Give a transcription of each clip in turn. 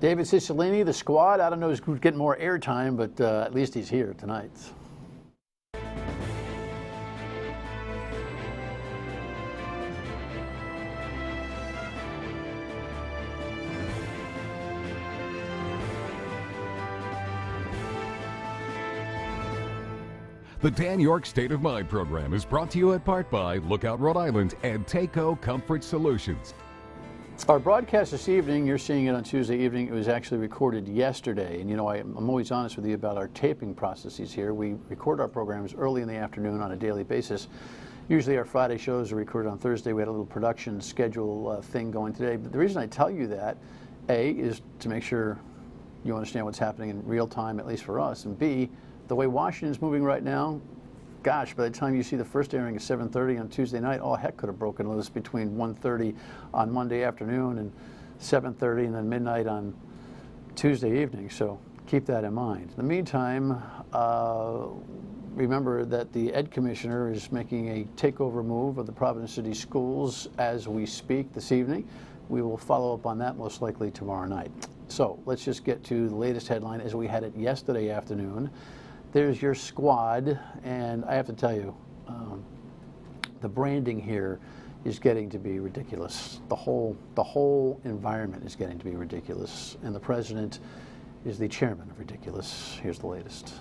David Cicilline, the squad. I don't know who's getting more airtime, but at least he's here tonight. The Dan York State of Mind program is brought to you in part by Lookout Rhode Island and Taco Comfort Solutions. Our broadcast this evening, you're seeing it on Tuesday evening, it was actually recorded yesterday. And you know, I'm always honest with you about our taping processes here. We record our programs early in the afternoon on a daily basis. Usually our Friday shows are recorded on Thursday. We had a little production schedule thing going today. But the reason I tell you that, A, is to make sure you understand what's happening in real time, at least for us, and B, the way Washington's moving right now, gosh, by the time you see the first airing at 7:30 on Tuesday night, all heck could have broken loose between 1:30 on Monday afternoon and 7:30 and then midnight on Tuesday evening. So keep that in mind. In the meantime, remember that the Ed Commissioner is making a takeover move of the Providence City Schools as we speak this evening. We will follow up on that most likely tomorrow night. So let's just get to the latest headline as we had it yesterday afternoon. There's your squad, and I have to tell you, the branding here is getting to be ridiculous. The whole environment is getting to be ridiculous, and the president is the chairman of ridiculous. Here's the latest.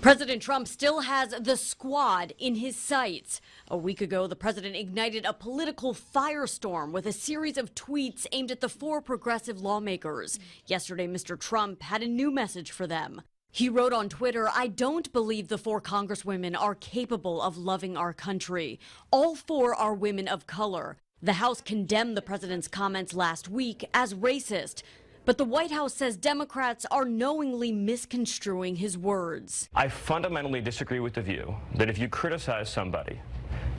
President Trump still has the squad in his sights. A week ago, the president ignited a political firestorm with a series of tweets aimed at the four progressive lawmakers. Yesterday, Mr. Trump had a new message for them. He wrote on Twitter, "I don't believe the four congresswomen are capable of loving our country. All four are women of color." The House condemned the president's comments last week as racist. But the White House says Democrats are knowingly misconstruing his words. I fundamentally disagree with the view that if you criticize somebody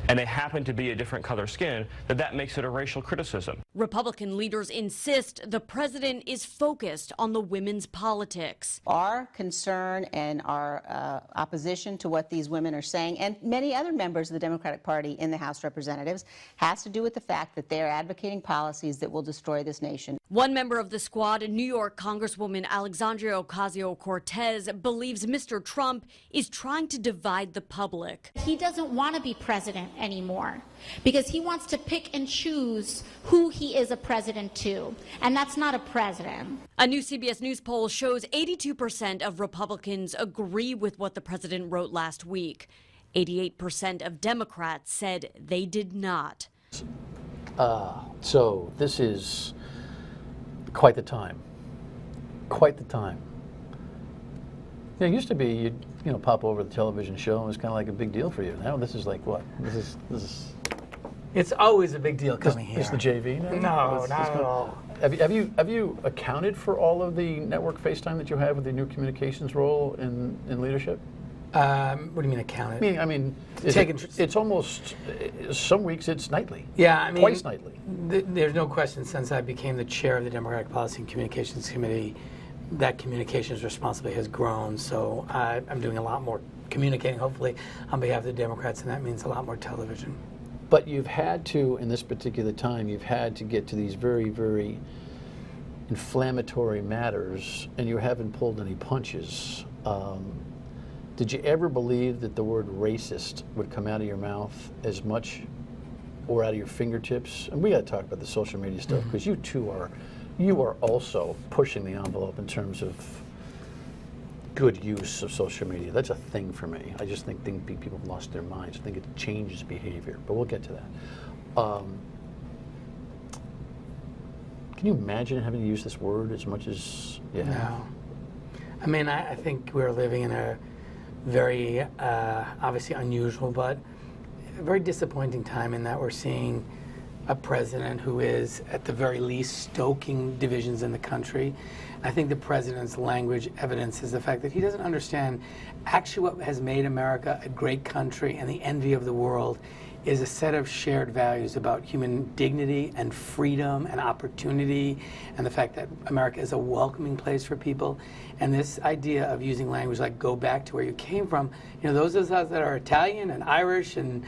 and they happen to be a different color skin, that makes it a racial criticism. Republican leaders insist the president is focused on the women's politics. Our concern and our opposition to what these women are saying, and many other members of the Democratic Party in the House of Representatives, has to do with the fact that they are advocating policies that will destroy this nation. One member of the squad, New York Congresswoman Alexandria Ocasio-Cortez, believes Mr. Trump is trying to divide the public. He doesn't want to be president anymore because he wants to pick and choose who he is a president to, and that's not a president. A new CBS News poll shows 82% of Republicans agree with what the president wrote last week. 88% of Democrats said they did not. So this is quite the time. Quite the time. You know, it used to be you'd pop over the television show and it was kind of like a big deal for you. Now this is like what? This is. It's always a big deal coming here. Is the JV now? No, not at all. Have you accounted for all of the network FaceTime that you have with the new communications role in leadership? What do you mean accounted? I mean, it's almost, some weeks it's nightly. Yeah, I mean, twice nightly. There's no question since I became the chair of the Democratic Policy and Communications Committee, that communications responsibility has grown. So I'm doing a lot more communicating, hopefully, on behalf of the Democrats, and that means a lot more television. But you've had to, in this particular time, you've had to get to these very, very inflammatory matters, and you haven't pulled any punches. Did you ever believe that the word racist would come out of your mouth as much, or out of your fingertips? And we got to talk about the social media stuff, because you are also pushing the envelope in terms of good use of social media. That's a thing for me. I just think people have lost their minds. I think it changes behavior, but we'll get to that. Can you imagine having to use this word as much as you have? No. I mean, I think we're living in a very, obviously unusual, but a very disappointing time in that we're seeing a president who is, at the very least, stoking divisions in the country. I think the president's language evidences the fact that he doesn't understand actually what has made America a great country and the envy of the world is a set of shared values about human dignity and freedom and opportunity, and the fact that America is a welcoming place for people. And this idea of using language like "go back to where you came from," those of us that are Italian and Irish and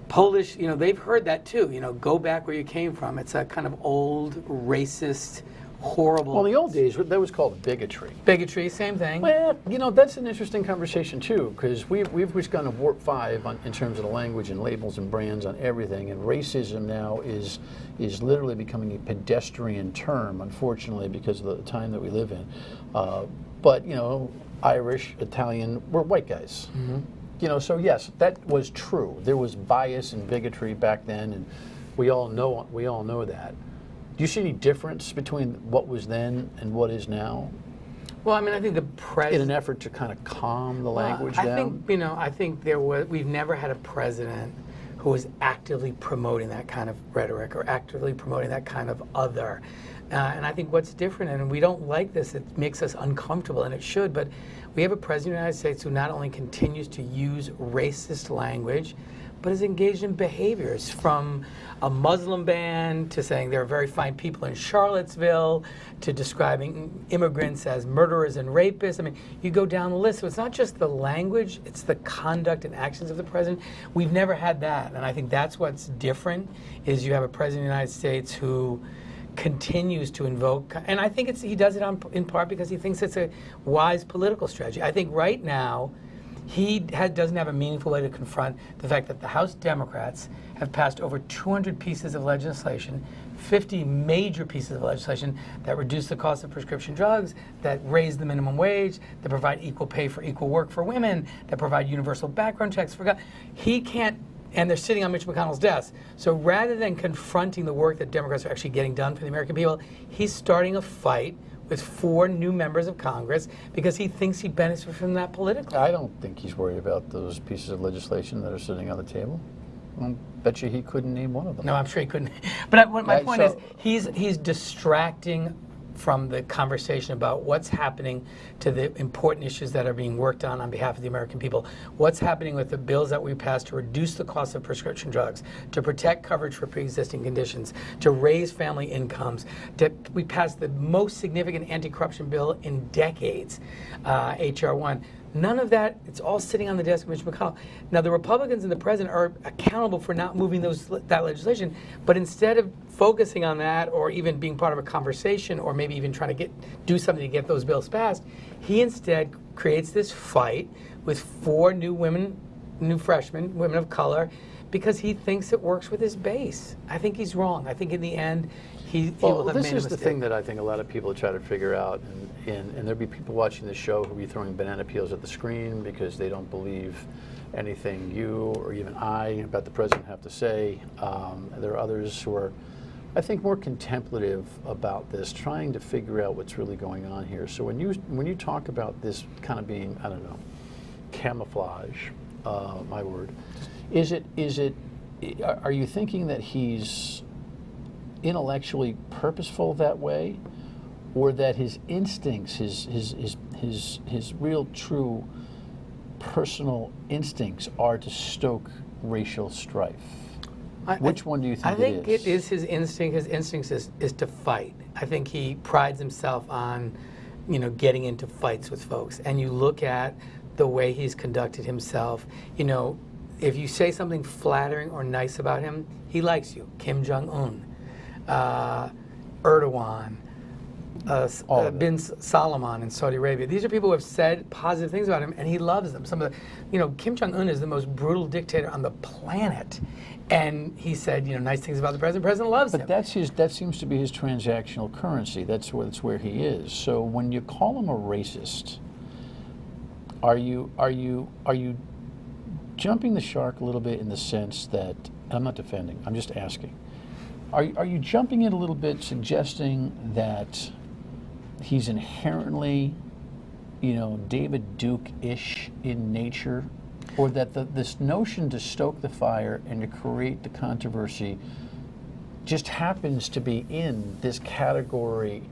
Polish, they've heard that too. Go back where you came from. It's a kind of old racist horrible. Well, in the old days, that was called bigotry. Bigotry, same thing. Well, that's an interesting conversation too, because we've just gone to warp 5 in terms of the language and labels and brands on everything, and racism now is literally becoming a pedestrian term, unfortunately, because of the time that we live in. But Irish, Italian, we're white guys. Mm-hmm. So yes, that was true. There was bias and bigotry back then, and we all know that. Do you see any difference between what was then and what is now? Well, I mean, I think the president, in an effort to kind of calm the language down? I think we've never had a president who was actively promoting that kind of rhetoric or actively promoting that kind of other. And I think what's different, and we don't like this, it makes us uncomfortable, and it should, but we have a president of the United States who not only continues to use racist language, but is engaged in behaviors from a Muslim ban to saying there are very fine people in Charlottesville to describing immigrants as murderers and rapists. I mean, you go down the list. So it's not just the language, it's the conduct and actions of the president. We've never had that. And I think that's what's different is you have a president of the United States who continues to invoke, and I think he does it in part because he thinks it's a wise political strategy. I think right now, he doesn't have a meaningful way to confront the fact that the House Democrats have passed over 200 pieces of legislation, 50 major pieces of legislation that reduce the cost of prescription drugs, that raise the minimum wage, that provide equal pay for equal work for women, that provide universal background checks for guys. He can't, and they're sitting on Mitch McConnell's desk. So rather than confronting the work that Democrats are actually getting done for the American people, he's starting a fight with 4 new members of Congress because he thinks he benefits from that politically. I don't think he's worried about those pieces of legislation that are sitting on the table. I bet you he couldn't name one of them. No, I'm sure he couldn't. But my point is, he's distracting from the conversation about what's happening to the important issues that are being worked on behalf of the American people. What's happening with the bills that we passed to reduce the cost of prescription drugs, to protect coverage for pre-existing conditions, to raise family incomes. We passed the most significant anti-corruption bill in decades, H.R. 1. None of that, it's all sitting on the desk of Mitch McConnell. Now, the Republicans and the president are accountable for not moving that legislation, but instead of focusing on that or even being part of a conversation or maybe even trying to do something to get those bills passed, he instead creates this fight with 4 new freshmen, women of color, because he thinks it works with his base. I think he's wrong. I think in the end, he will have made a mistake. This is the thing that I think a lot of people try to figure out, and there'll be people watching this show who will be throwing banana peels at the screen because they don't believe anything you or even I about the president have to say. There are others who are, I think, more contemplative about this, trying to figure out what's really going on here. So when you talk about this kind of being, I don't know, camouflage, my word, are you thinking that he's intellectually purposeful that way, or that his instincts, his real true personal instincts are to stoke racial strife? Which one do you think it is? I think it is his instinct. His instinct is to fight. I think he prides himself on, getting into fights with folks. And you look at the way he's conducted himself, if you say something flattering or nice about him, he likes you. Kim Jong-un, Erdogan, bin Salman in Saudi Arabia. These are people who have said positive things about him, and he loves them. Kim Jong-un is the most brutal dictator on the planet, and he said, nice things about the president. The president loves him. But that seems to be his transactional currency. That's where he is. So when you call him a racist, are you jumping the shark a little bit in the sense that, and I'm not defending, I'm just asking, are you jumping in a little bit, suggesting that he's inherently, David Duke-ish in nature, or that this notion to stoke the fire and to create the controversy just happens to be in this category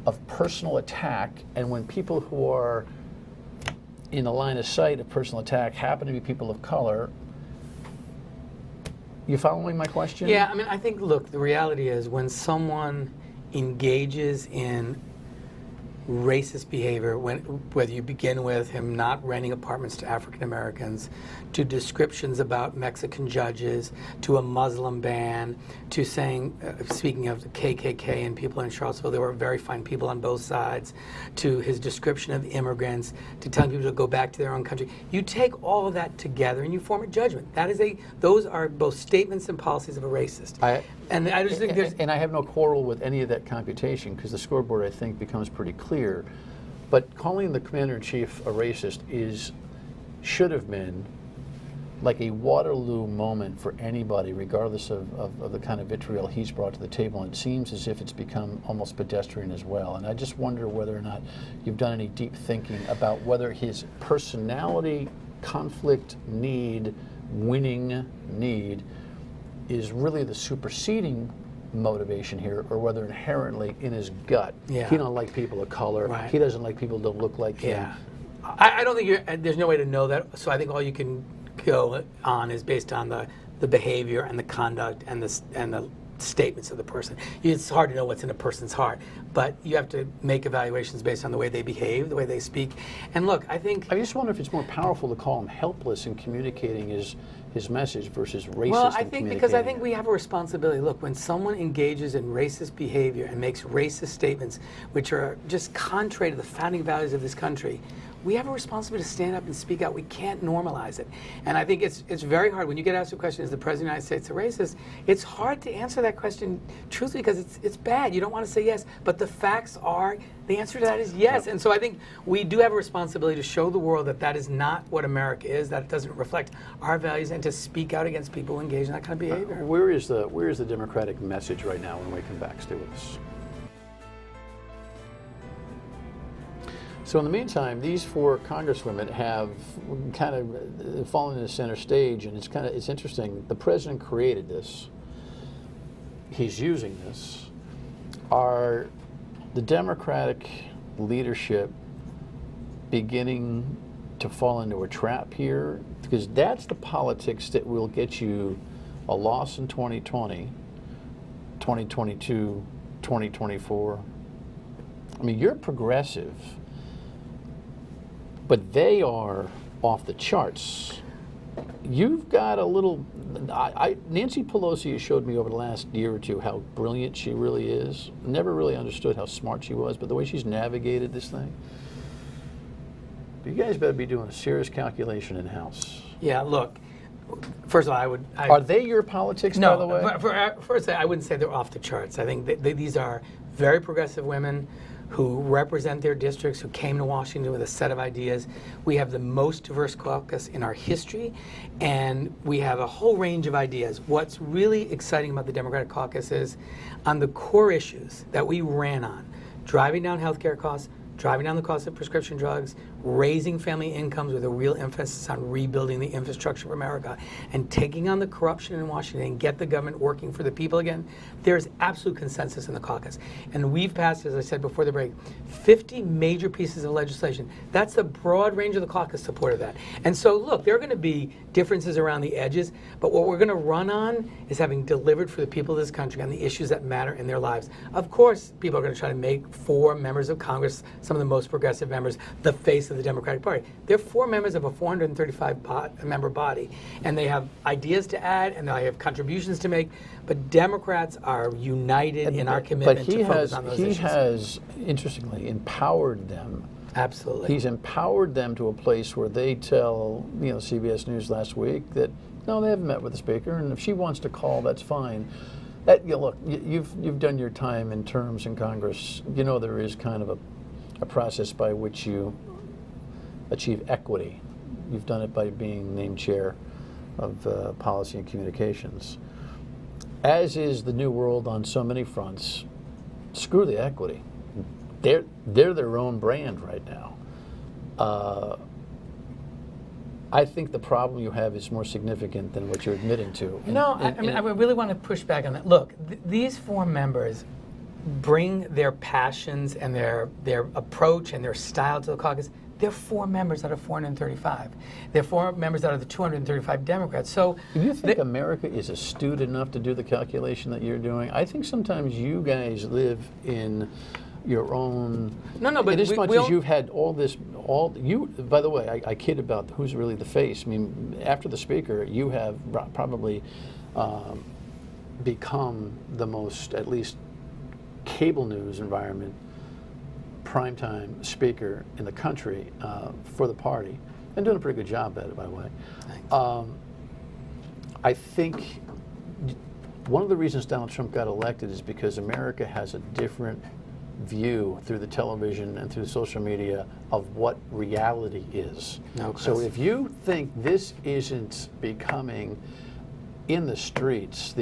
of personal attack, and when people who are in the line of sight of personal attack happen to be people of color? You following my question? Yeah, I mean, I think, look, the reality is when someone engages in racist behavior, whether you begin with him not renting apartments to African Americans, to descriptions about Mexican judges, to a Muslim ban, to saying, speaking of the KKK and people in Charlottesville, there were very fine people on both sides, to his description of immigrants, to telling people to go back to their own country. You take all of that together and you form a judgment. Those are both statements and policies of a racist. And I just think there's... And I have no quarrel with any of that computation, because the scoreboard, I think, becomes pretty clear. But calling the commander-in-chief a racist should have been like a Waterloo moment for anybody, regardless of the kind of vitriol he's brought to the table. And it seems as if it's become almost pedestrian as well. And I just wonder whether or not you've done any deep thinking about whether his personality, conflict need, winning need, is really the superseding motivation here, or whether inherently in his gut he don't like people of color, he doesn't like people who don't look like him. I don't think there's no way to know that, so I think all you can go on is based on the behavior and the conduct and the statements of the person. It's hard to know what's in a person's heart, but you have to make evaluations based on the way they behave, the way they speak. And look, I just wonder if it's more powerful to call him helpless in communicating his message versus racist. Well, I think we have a responsibility. Look, when someone engages in racist behavior and makes racist statements which are just contrary to the founding values of this country, we have a responsibility to stand up and speak out. We can't normalize it. And I think it's very hard. When you get asked the question, is the President of the United States a racist? It's hard to answer that question truthfully, because it's bad. You don't want to say yes. But the facts are, the answer to that is yes. And so I think we do have a responsibility to show the world that that is not what America is, that it doesn't reflect our values, and to speak out against people who engage in that kind of behavior. Where is the Democratic message right now when we come back? Stay with us. So in the meantime, these four congresswomen have kind of fallen into center stage, and it's interesting. The president created this. He's using this. Are the Democratic leadership beginning to fall into a trap here? Because that's the politics that will get you a loss in 2020, 2022, 2024. I mean, you're progressive, but they are off the charts. You've got a little... Nancy Pelosi has showed me over the last year or two how brilliant she really is. Never really understood how smart she was, but the way she's navigated this thing. You guys better be doing a serious calculation in-house. Yeah, look, first of all, Are they your politics, by the way? First, I wouldn't say they're off the charts. I think these are very progressive women who represent their districts, who came to Washington with a set of ideas. We have the most diverse caucus in our history, and we have a whole range of ideas. What's really exciting about the Democratic caucus is on the core issues that we ran on, driving down healthcare costs, driving down the cost of prescription drugs, raising family incomes with a real emphasis on rebuilding the infrastructure of America, and taking on the corruption in Washington and get the government working for the people again. There's absolute consensus in the caucus. And we've passed, as I said before the break, 50 major pieces of legislation. That's the broad range of the caucus support of that. And so, look, there are going to be differences around the edges, but what we're going to run on is having delivered for the people of this country on the issues that matter in their lives. Of course, people are going to try to make 4 members of Congress, some of the most progressive members, the face of the Democratic Party. They're 4 members of a 435-member body, and they have ideas to add, and they have contributions to make, but Democrats are united in our commitment to focus on those issues. But he has, interestingly, empowered them. Absolutely. He's empowered them to a place where they tell, CBS News last week that, no, they haven't met with the Speaker, and if she wants to call, that's fine. Look, you've done your time in terms in Congress. You know there is kind of a process by which you achieve equity. You've done it by being named chair of policy and communications. As is the new world on so many fronts, screw the equity. They're their own brand right now. I think the problem you have is more significant than what you're admitting to. I really want to push back on that. Look, these 4 members bring their passions and their approach and their style to the caucus. They're 4 members out of 435. They're 4 members out of the 235 Democrats. So, do you think America is astute enough to do the calculation that you're doing? I think sometimes you guys live in your own. No, but as much we as you've had all this, you. By the way, I kid about who's really the face. I mean, after the speaker, you have probably become the most, at least, cable news environment, primetime speaker in the country for the party, and doing a pretty good job at it, by the way. Thanks. I think one of the reasons Donald Trump got elected is because America has a different view through the television and through social media of what reality is. No So question. if you think this isn't becoming in the streets,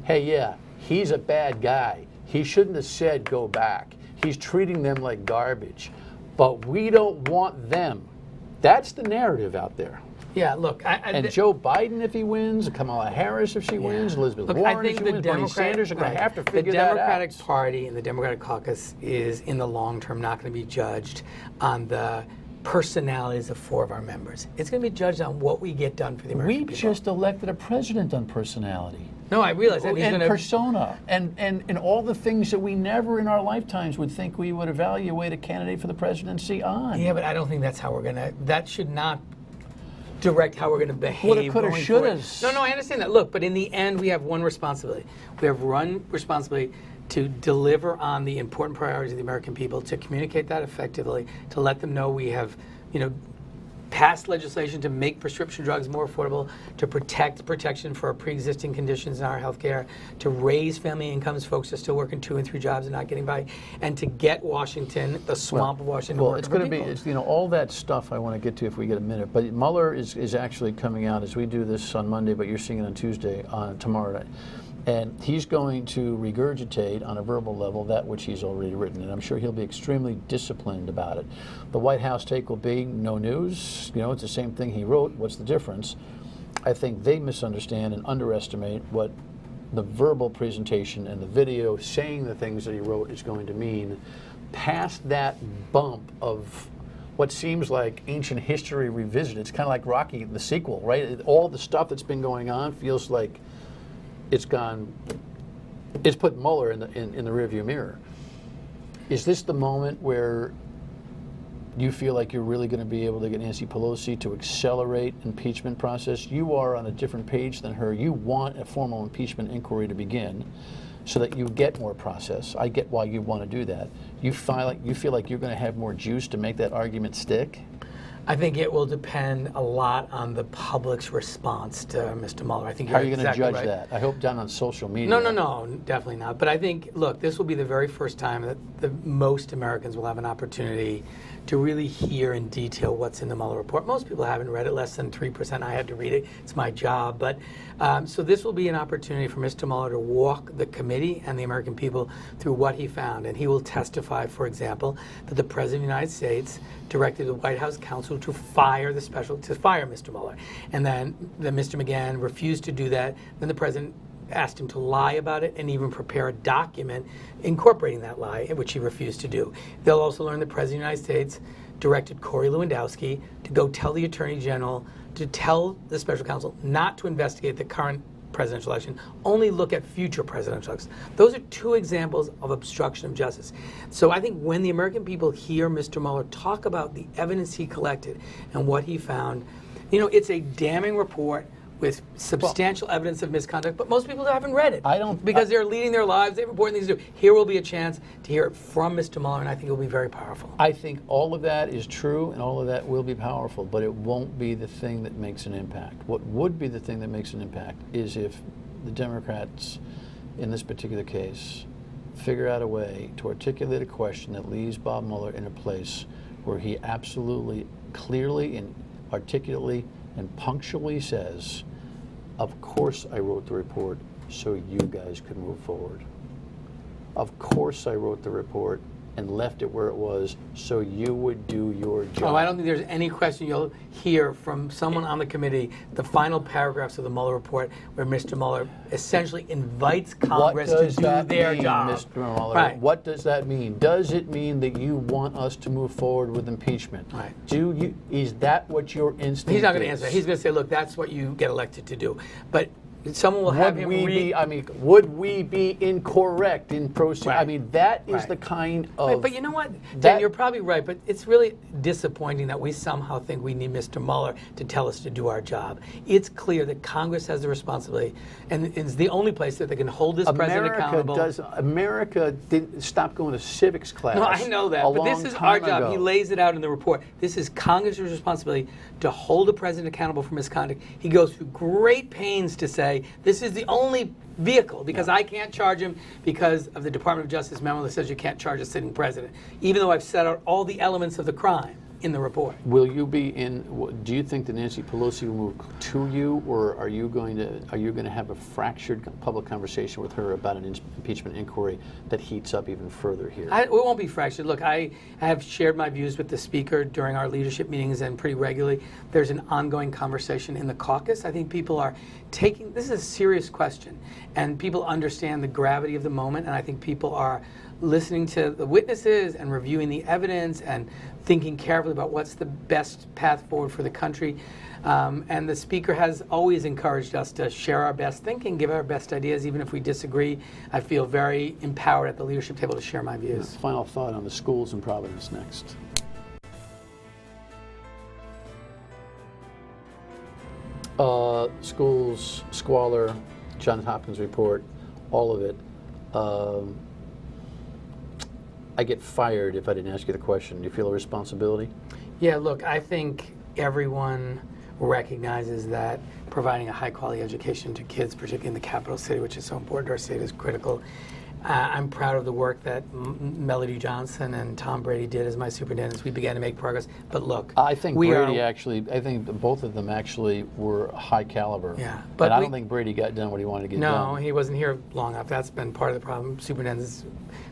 hey, yeah, he's a bad guy. He shouldn't have said go back. He's treating them like garbage. But we don't want them. That's the narrative out there. Yeah, look, And Joe Biden, if he wins, Kamala Harris, if she wins, Elizabeth Look, Warren, I think if she the wins, Bernie Sanders are going to have to figure the that Democratic out. Party and the Democratic caucus is, in the long term, not going to be judged on the personalities of 4 of our members. It's going to be judged on what we get done for the American We people. just elected a president on personality. No, I realize that. And persona, and all the things that we never in our lifetimes would think we would evaluate a candidate for the presidency on. Yeah, but I don't think that's how we're going to, that should not direct how we're going to behave. Woulda, coulda, going shouldas. forward. No, I understand that. Look, but in the end, we have one responsibility. We have one responsibility to deliver on the important priorities of the American people, to communicate that effectively, to let them know we have, passed legislation to make prescription drugs more affordable, to protect protection for our pre-existing conditions in our health care, to raise family incomes, folks are still working 2 and 3 jobs and not getting by, and to get Washington, the swamp of Washington, Well, work it's for going to people. be, all that stuff I want to get to if we get a minute. But Mueller is actually coming out as we do this on Monday, but you're seeing it on Tuesday, tomorrow night. And he's going to regurgitate on a verbal level that which he's already written, and I'm sure he'll be extremely disciplined about it. The White House take will be no news. It's the same thing he wrote. What's the difference? I think they misunderstand and underestimate what the verbal presentation and the video saying the things that he wrote is going to mean past that bump of what seems like ancient history revisited. It's kind of like Rocky, the sequel, right? All the stuff that's been going on feels like it's put Mueller in the rearview mirror. Is this the moment where you feel like you're really going to be able to get Nancy Pelosi to accelerate impeachment process? You are on a different page than her. You want a formal impeachment inquiry to begin so that you get more process. I get why you want to do that. You feel like you're going to have more juice to make that argument stick? I think it will depend a lot on the public's response to Mr. Mueller. I think How are you're you going to exactly judge right. that? I hope down on social media. No, definitely not. But I think, look, this will be the very first time that most Americans will have an opportunity to really hear in detail what's in the Mueller report. Most people haven't read it, less than 3%. I had to read it. It's my job. But so this will be an opportunity for Mr. Mueller to walk the committee and the American people through what he found. And he will testify, for example, that the President of the United States directed the White House counsel to fire Mr. Mueller. And then Mr. McGahn refused to do that. Then the President asked him to lie about it and even prepare a document incorporating that lie, which he refused to do. They'll also learn the President of the United States directed Corey Lewandowski to go tell the Attorney General, to tell the special counsel not to investigate the current presidential election, only look at future presidential elections. Those are 2 examples of obstruction of justice. So I think when the American people hear Mr. Mueller talk about the evidence he collected and what he found, it's a damning report with substantial evidence of misconduct, but most people haven't read it. Because they're leading their lives, they have important things to do. Here will be a chance to hear it from Mr. Mueller, and I think it will be very powerful. I think all of that is true, and all of that will be powerful, but it won't be the thing that makes an impact. What would be the thing that makes an impact is if the Democrats, in this particular case, figure out a way to articulate a question that leaves Bob Mueller in a place where he absolutely, clearly, and articulately, and punctually says, of course I wrote the report so you guys could move forward. Of course I wrote the report and left it where it was so you would do your job. Oh, I don't think there's any question you'll hear from someone on the committee, the final paragraphs of the Mueller report, where Mr. Mueller essentially invites Congress to do their job. Mr. Mueller? Right. What does that mean? Does it mean that you want us to move forward with impeachment? Right. Is that what your instinct is? He's not going to answer that. He's going to say, look, that's what you get elected to do. But Someone will have him read. Would we be incorrect in proceeding? Right. I mean, that is Right. the kind of. But you know what, that- Dan, you're probably right, but it's really disappointing that we somehow think we need Mr. Mueller to tell us to do our job. It's clear that Congress has the responsibility, and it's the only place that they can hold this president accountable. America didn't stop going to civics class. No, I know that, but this is our job. He lays it out in the report. This is Congress's responsibility to hold a president accountable for misconduct. He goes through great pains to say this is the only vehicle, because I can't charge him because of the Department of Justice memo that says you can't charge a sitting president, even though I've set out all the elements of the crime in the report. Will you be in? Do you think that Nancy Pelosi will move to you, or are you going to have a fractured public conversation with her about an impeachment inquiry that heats up even further here? It won't be fractured. Look, I have shared my views with the Speaker during our leadership meetings and pretty regularly. There's an ongoing conversation in the caucus. I think people are taking this is a serious question, and people understand the gravity of the moment, and I think people are listening to the witnesses and reviewing the evidence and thinking carefully about what's the best path forward for the country. And the Speaker has always encouraged us to share our best thinking, give our best ideas, even if we disagree. I feel very empowered at the leadership table to share my views. Final thought on the schools in Providence next. Schools, squalor, Johns Hopkins report, all of it. I get fired if I didn't ask you the question. Do you feel a responsibility? Yeah, look, I think everyone recognizes that providing a high-quality education to kids, particularly in the capital city, which is so important to our state, is critical. I'm proud of the work that Melody Johnson and Tom Brady did as my superintendents. We began to make progress. But look, I think I think both of them actually were high caliber. Yeah, but I don't think Brady got done what he wanted to get done. No, he wasn't here long enough. That's been part of the problem. Superintendents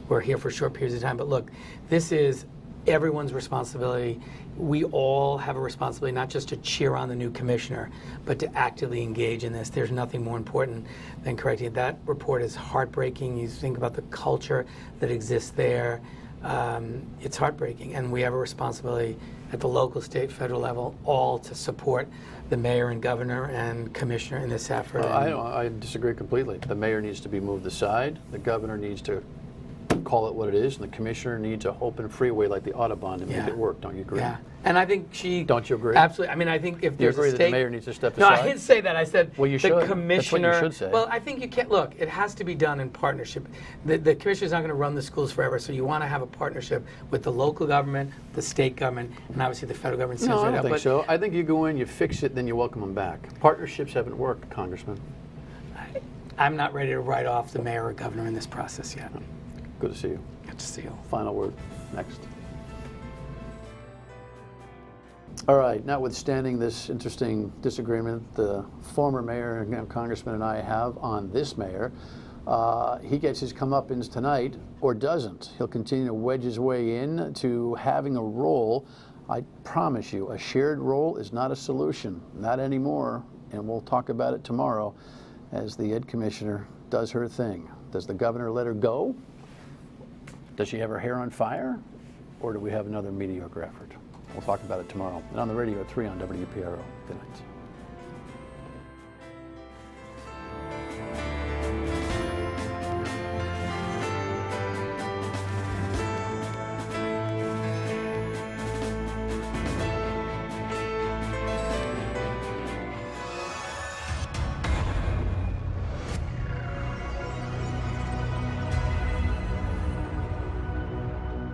were here for short periods of time. But look, this is everyone's responsibility. We all have a responsibility not just to cheer on the new commissioner, but to actively engage in this. There's nothing more important than correcting it. That report is heartbreaking. You think about the culture that exists there. It's heartbreaking, and we have a responsibility at the local, state, federal level, all to support the mayor and governor and commissioner in this effort. I disagree completely. The mayor needs to be moved aside. The governor needs to call it what it is, and the commissioner needs an open freeway like the Autobahn to make it work. Don't you agree? Yeah, and I think she. Don't you agree? Absolutely. I mean, I think if You there's agree a that state. the mayor needs to step No, aside? I didn't say that. I said Well, you the should. commissioner. That's what you should say. Well, I think you can't. Look, it has to be done in partnership. The commissioner's not going to run the schools forever, so you want to have a partnership with the local government, the state government, and obviously the federal government. No, I don't think but so. I think you go in, you fix it, then you welcome them back. Partnerships haven't worked, Congressman. I'm not ready to write off the mayor or governor in this process yet. Good to see you. Good to see you. Final word. Next. All right, notwithstanding this interesting disagreement the former mayor and congressman and I have on this mayor, he gets his comeuppance tonight or doesn't. He'll continue to wedge his way in to having a role. I promise you, a shared role is not a solution, not anymore, and we'll talk about it tomorrow as the Ed Commissioner does her thing. Does the governor let her go? Does she have her hair on fire? Or do we have another mediocre effort? We'll talk about it tomorrow. And on the radio at 3 on WPRO. Good night.